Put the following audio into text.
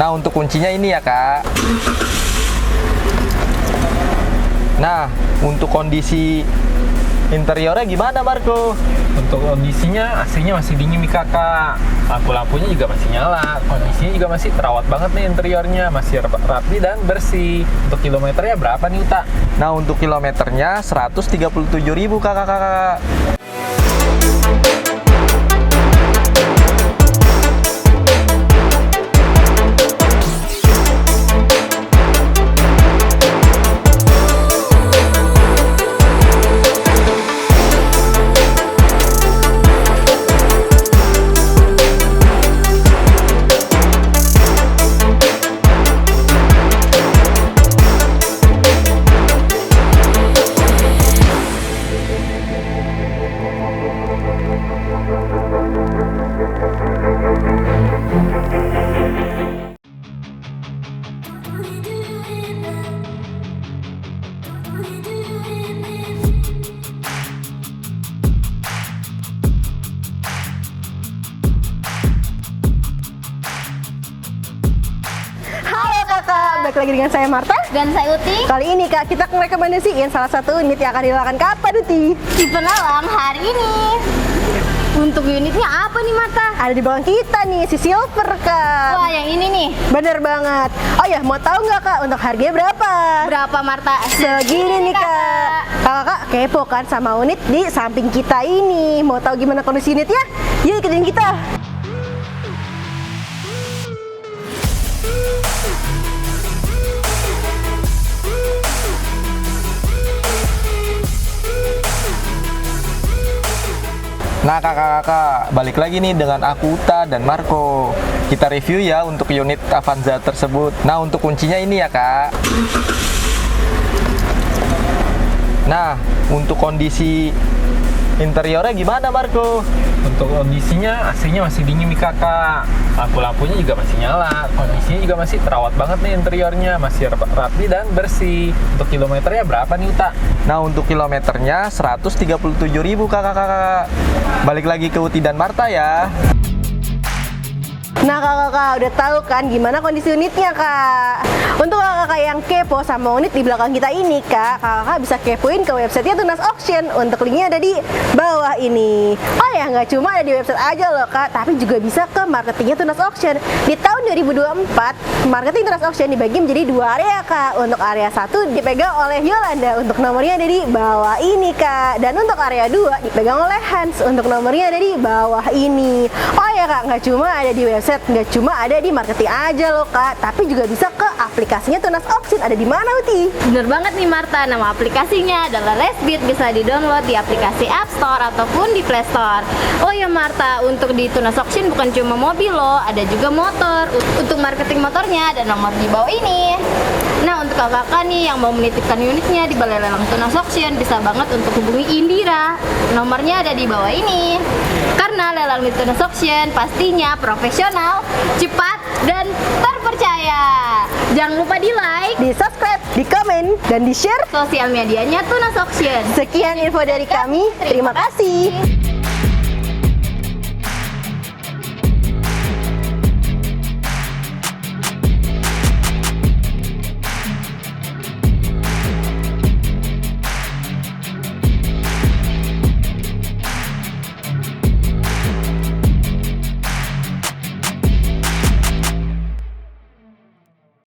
Nah, untuk kuncinya ini ya, Kak. Nah, untuk kondisi interiornya gimana, Marco? Untuk kondisinya AC-nya masih dingin nih kakak, lampu-lampunya juga masih nyala, kondisinya juga masih terawat banget nih interiornya, masih rapi dan bersih. Untuk kilometernya berapa nih Uta? Nah, untuk kilometernya 137.000 kakak. Balik lagi dengan saya Marta Dan saya Uti. Kali ini Kak, kita merekomendasiin salah satu unit yang akan dilakukan kapan Uti? Di Penalang hari ini. Untuk unitnya apa nih Marta? Ada di belakang kita nih, si Silver Kak. Wah yang ini nih. Bener banget. Oh ya, mau tahu nggak Kak untuk harganya berapa? Berapa Marta? Segini nih Kak. Kakak kepo kan sama unit di samping kita ini. Mau tahu gimana kondisi unitnya? Yuk ikutin kita. Nah, kakak-kakak, balik lagi nih dengan aku Uta dan Marco. Kita review ya untuk unit Avanza tersebut. Nah, untuk kuncinya ini ya, Kak. Nah, untuk kondisi interiornya gimana, Marco? Untuk kondisinya AC-nya masih dingin nih kakak, lampu-lampunya juga masih nyala, kondisinya juga masih terawat banget nih interiornya, masih rapi dan bersih. Untuk kilometernya berapa nih Uta? Nah, untuk kilometernya 137.000 kakak-kakak. Balik lagi ke Uti dan Marta ya. Nah kakak-kakak udah tahu kan gimana kondisi unitnya Kak. Untuk kakak-kakak yang kepo sama unit di belakang kita ini kakak bisa kepoin ke websitenya Tunas Auction. Untuk linknya ada di bawah ini. Oh ya, nggak cuma ada di website aja loh Kak, tapi juga bisa ke marketingnya Tunas Auction. Di tahun 2024 marketing Tunas Auction dibagi menjadi 2 area Kak. Untuk area 1 dipegang oleh Yolanda, untuk nomornya ada di bawah ini Kak. Dan untuk area 2 dipegang oleh Hans, untuk nomornya ada di bawah ini. Oh ya Kak, nggak cuma ada di website, nggak cuma ada di marketing aja loh Kak, tapi juga bisa ke aplikasinya Tunas Auction. Ada di mana Uti? Bener banget nih Marta, nama aplikasinya adalah Lessbit, bisa di-download di aplikasi App Store ataupun di Play Store. Oh ya Marta, untuk di Tunas Auction bukan cuma mobil loh, ada juga motor. Untuk marketing motornya ada nomor di bawah ini. Nah, untuk kakak-kakak nih yang mau menitipkan unitnya di Balai Lelang Tunas Auction, bisa banget untuk hubungi Indira. Nomornya ada di bawah ini. Karena lelang di Tunas Auction pastinya profesional, cepat, dan terpercaya. Jangan lupa di like, Di subscribe, di komen, dan di share. sosial medianya Tunas Auction. Sekian info dari kami. Terima kasih.